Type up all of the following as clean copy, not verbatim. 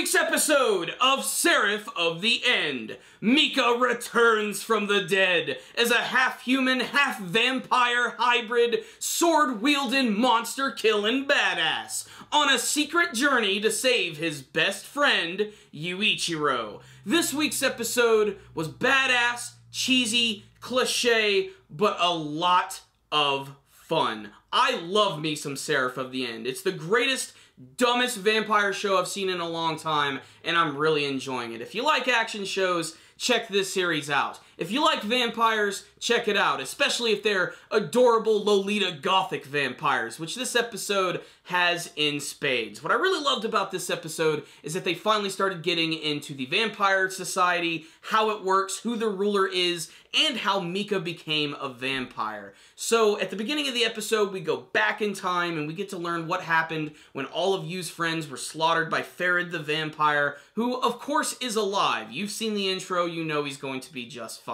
week's episode of Seraph of the End, Mika returns from the dead as a half-human, half-vampire hybrid, sword-wielding, monster-killing badass on a secret journey to save his best friend, Yuichiro. This week's episode was badass, cheesy, cliche, but a lot of fun. I love me some Seraph of the End. It's the greatest, dumbest vampire show I've seen in a long time, and I'm really enjoying it. If you like action shows, check this series out. If you like vampires, check it out, especially if they're adorable Lolita Gothic vampires, which this episode has in spades. What I really loved about this episode is that they finally started getting into the Vampire Society, how it works, who the ruler is, and how Mika became a vampire. So, at the beginning of the episode, we go back in time and we get to learn what happened when all of Yu's friends were slaughtered by Farid the vampire, who, of course, is alive. You've seen the intro, you know he's going to be just fine.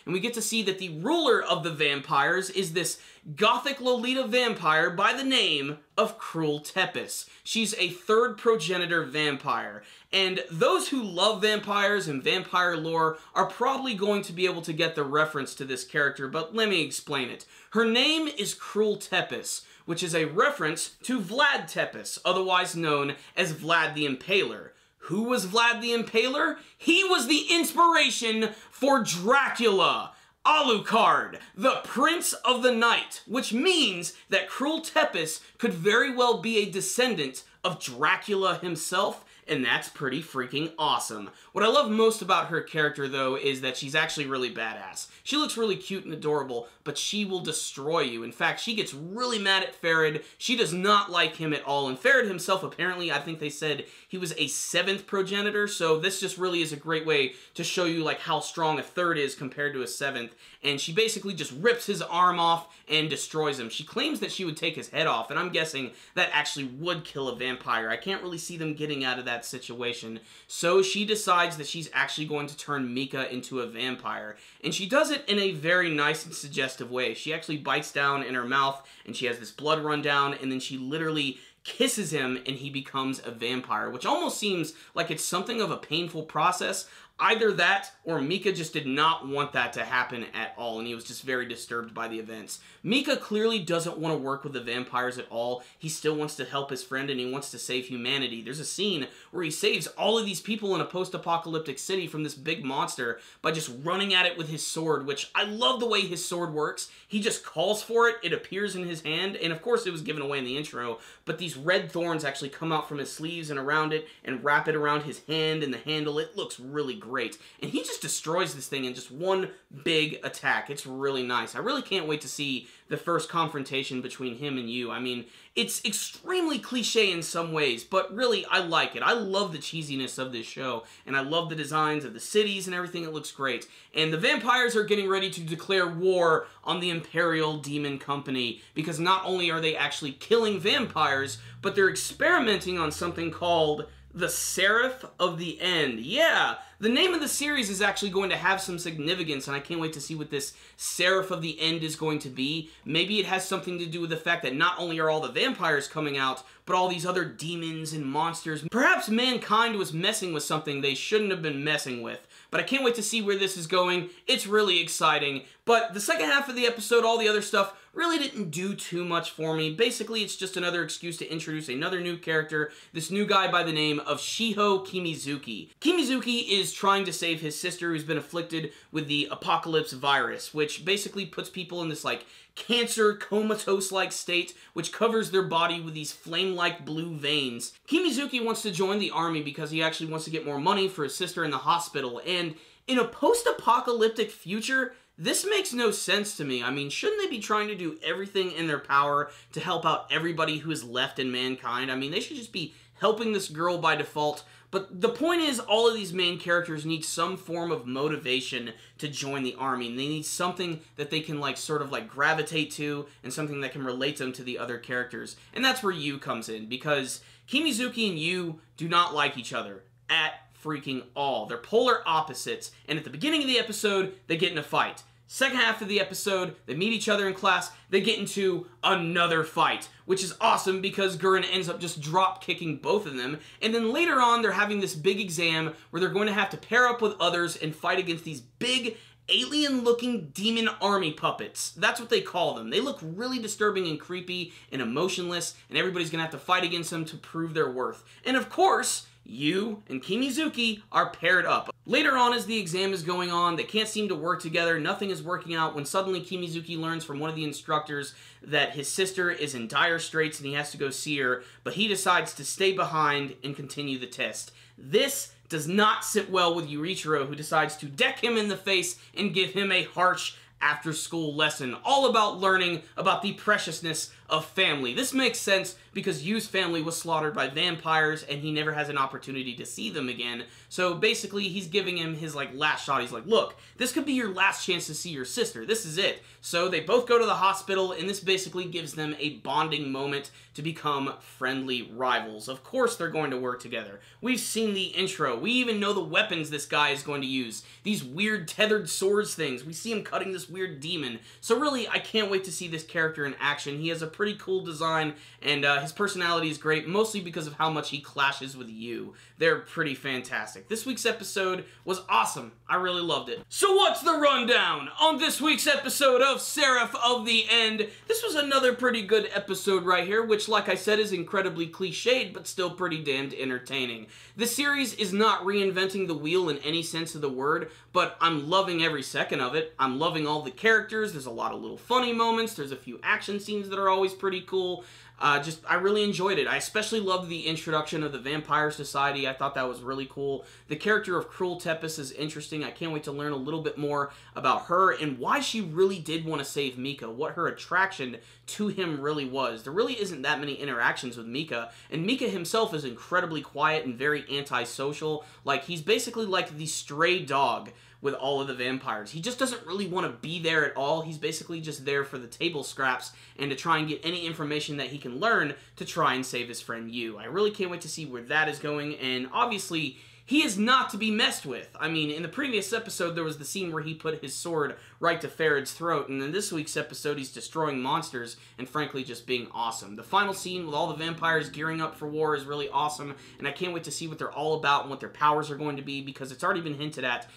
And we get to see that the ruler of the vampires is this Gothic Lolita vampire by the name of Cruel Tepes. She's a third progenitor vampire, and those who love vampires and vampire lore are probably going to be able to get the reference to this character, but let me explain it. Her name is Cruel Tepes, which is a reference to Vlad Tepes, otherwise known as Vlad the Impaler. Who was Vlad the Impaler? He was the inspiration for Dracula. Alucard, the Prince of the Night, which means that Cruel Tepes could very well be a descendant of Dracula himself, and that's pretty freaking awesome. What I love most about her character, though, is that she's actually really badass. She looks really cute and adorable, but she will destroy you. In fact, she gets really mad at Farid. She does not like him at all, and Farid himself, apparently, I think they said he was a 7th progenitor, so this just really is a great way to show you, like, how strong a 3rd is compared to a 7th, and she basically just rips his arm off and destroys him. She claims that she would take his head off, and I'm guessing that actually would kill a vampire. I can't really see them getting out of that situation, so she decides that she's actually going to turn Mika into a vampire, and she does it in a very nice and suggestive way. She actually bites down in her mouth, and she has this blood run down, and then she literally kisses him, and he becomes a vampire, which almost seems like it's something of a painful process. Either that, or Mika just did not want that to happen at all, and he was just very disturbed by the events. Mika clearly doesn't want to work with the vampires at all. He still wants to help his friend, and he wants to save humanity. There's a scene where he saves all of these people in a post-apocalyptic city from this big monster by just running at it with his sword, which I love the way his sword works. He just calls for it, it appears in his hand, and of course it was given away in the intro, but these red thorns actually come out from his sleeves and around it, and wrap it around his hand and the handle. It looks really great. And he just destroys this thing in just one big attack. It's really nice. I really can't wait to see the first confrontation between him and Yu. I mean, it's extremely cliche in some ways, but really, I like it. I love the cheesiness of this show, and I love the designs of the cities and everything. It looks great. And the vampires are getting ready to declare war on the Imperial Demon Company, because not only are they actually killing vampires, but they're experimenting on something called the Seraph of the End. Yeah, the name of the series is actually going to have some significance, and I can't wait to see what this Seraph of the End is going to be. Maybe it has something to do with the fact that not only are all the vampires coming out, but all these other demons and monsters. Perhaps mankind was messing with something they shouldn't have been messing with. But I can't wait to see where this is going. It's really exciting. But the second half of the episode, all the other stuff, really didn't do too much for me. Basically, it's just another excuse to introduce another new character, this new guy by the name of Shiho Kimizuki. Kimizuki is trying to save his sister who's been afflicted with the apocalypse virus, which basically puts people in this, like, cancer comatose-like state, which covers their body with these flame-like blue veins. Kimizuki wants to join the army because he actually wants to get more money for his sister in the hospital, and in a post-apocalyptic future, this makes no sense to me. I mean, shouldn't they be trying to do everything in their power to help out everybody who is left in mankind? I mean, they should just be helping this girl by default. But the point is, all of these main characters need some form of motivation to join the army. And they need something that they can, like, sort of, like, gravitate to, and something that can relate them to the other characters. And that's where Yu comes in, because Kimizuki and Yu do not like each other at freaking all. They're polar opposites, and at the beginning of the episode, they get in a fight. Second half of the episode, they meet each other in class, they get into another fight, which is awesome because Gurren ends up just drop-kicking both of them, and then later on they're having this big exam where they're going to have to pair up with others and fight against these big, alien-looking demon army puppets. That's what they call them. They look really disturbing and creepy and emotionless, and everybody's gonna have to fight against them to prove their worth. And of course, Yu and Kimizuki are paired up. Later on, as the exam is going on, they can't seem to work together, nothing is working out, when suddenly Kimizuki learns from one of the instructors that his sister is in dire straits and he has to go see her, but he decides to stay behind and continue the test. This does not sit well with Yurichiro, who decides to deck him in the face and give him a harsh after-school lesson, all about learning about the preciousness of family. This makes sense because Yu's family was slaughtered by vampires and he never has an opportunity to see them again. So basically, he's giving him his last shot. He's like, look, this could be your last chance to see your sister. This is it. So they both go to the hospital, and this basically gives them a bonding moment to become friendly rivals. Of course they're going to work together. We've seen the intro. We even know the weapons this guy is going to use. These weird tethered swords things. We see him cutting this weird demon. So really, I can't wait to see this character in action. He has a pretty cool design, and his personality is great, mostly because of how much he clashes with Yu. They're pretty fantastic. This week's episode was awesome. I really loved it. So what's the rundown on this week's episode of Seraph of the End? This was another pretty good episode right here, which, like I said, is incredibly cliched, but still pretty damned entertaining. The series is not reinventing the wheel in any sense of the word, but I'm loving every second of it. I'm loving all the characters. There's a lot of little funny moments. There's a few action scenes that are always pretty cool. I really enjoyed it. I especially loved the introduction of the Vampire Society. I thought that was really cool. The character of Cruel Tempest is interesting. I can't wait to learn a little bit more about her and why she really did want to save Mika, what her attraction to him really was. There really isn't that many interactions with Mika, and Mika himself is incredibly quiet and very antisocial. He's basically like the stray dog with all of the vampires. He just doesn't really want to be there at all. He's basically just there for the table scraps and to try and get any information that he can learn to try and save his friend Yu. I really can't wait to see where that is going, and obviously, he is not to be messed with. I mean, in the previous episode, there was the scene where he put his sword right to Ferid's throat, and in this week's episode, he's destroying monsters and frankly just being awesome. The final scene with all the vampires gearing up for war is really awesome, and I can't wait to see what they're all about and what their powers are going to be, because it's already been hinted at,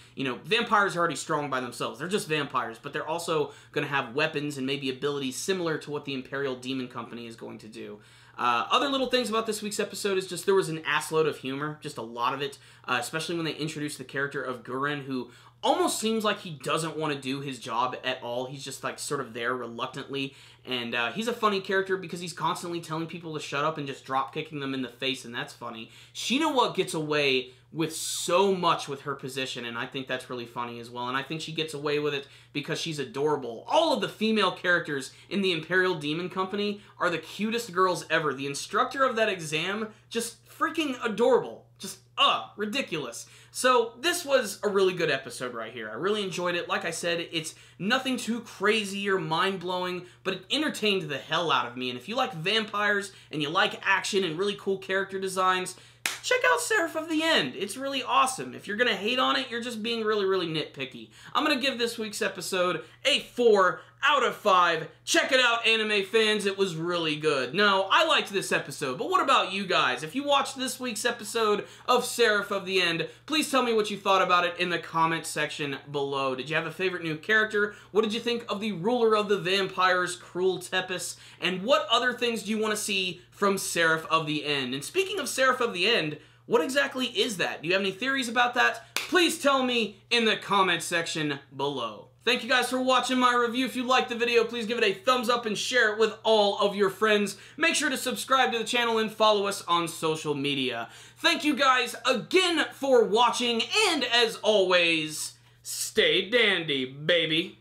vampires are already strong by themselves. They're just vampires, but they're also going to have weapons and maybe abilities similar to what the Imperial Demon Company is going to do. Other little things about this week's episode is just there was an assload of humor, just a lot of it, especially when they introduced the character of Gurren, who almost seems like he doesn't want to do his job at all. He's just sort of there reluctantly, and he's a funny character because he's constantly telling people to shut up and just drop kicking them in the face, and that's funny. Shinawa gets away with so much with her position, and I think that's really funny as well, and I think she gets away with it because she's adorable. All of the female characters in the Imperial Demon Company are the cutest girls ever. The instructor of that exam, just freaking adorable. Just, ridiculous. So, this was a really good episode right here. I really enjoyed it. Like I said, it's nothing too crazy or mind-blowing, but it entertained the hell out of me. And if you like vampires, and you like action and really cool character designs, check out Seraph of the End. It's really awesome. If you're gonna hate on it, you're just being really, really nitpicky. I'm gonna give this week's episode a 4 out of 5. Check it out, anime fans. It was really good. No, I liked this episode, but what about you guys? If you watched this week's episode of Seraph of the End, please tell me what you thought about it in the comment section below. Did you have a favorite new character? What did you think of the ruler of the vampires, Cruel Tempest? And what other things do you want to see from Seraph of the End? And speaking of Seraph of the End, what exactly is that? Do you have any theories about that? Please tell me in the comment section below. Thank you guys for watching my review. If you liked the video, please give it a thumbs up and share it with all of your friends. Make sure to subscribe to the channel and follow us on social media. Thank you guys again for watching, and as always, stay dandy, baby.